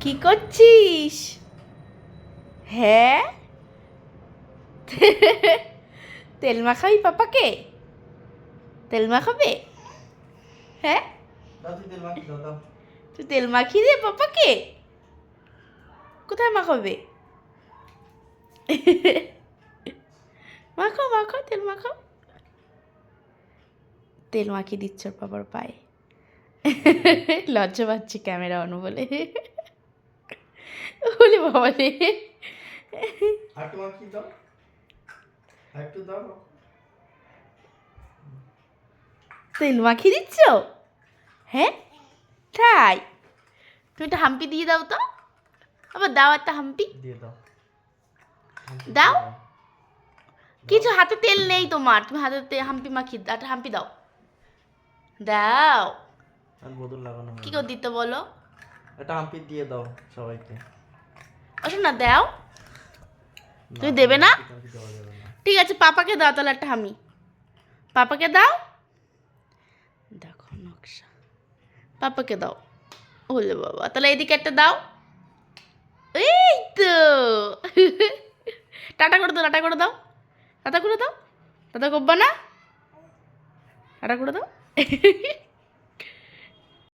কি করছিস? হ্যাঁ, তেল মাখাবি পাপাকে? তেল মাখাবে? হ্যাঁ, তুই তেল মাখিয়ে দে পাপাকে। কোথায় মাখাবে? মাখো মাখো, তেল মাখো। তেল মাখিয়ে দিচ্ছ ওর বাবার পায়ে। লজ্জা পাচ্ছে ক্যামেরা অন বলে। বলি বাবা রে, তেল মাখিয়ে দিচ্ছ? হ্যাঁ, তাই? তুমি একটা হাম্পি দিয়ে দাও তো। আবার দাও একটা হাম্পি। দাও। কিছু হাতে তেল নেই তোমার, তুমি হাতে হাম্পি মাখিয়ে দাও, একটা হাম্পি দাও। দাও। কি করে দিতে বলো? একটা হাম্পি দিয়ে দাও সবাইকে। ওসব না, দাও। তুমি দেবে না? ঠিক আছে, পাপাকে দাও তাহলে একটা হামি। পাপাকে দাও। দেখো নকশা। পাপাকে দাও। ওলে বাবা, তাহলে এদিকে একটা দাও। এই তো। টাটা করে দাও, টাটা করে দাও। টাটা করে দাও। টাটা করবা না? টাটা করে দাও।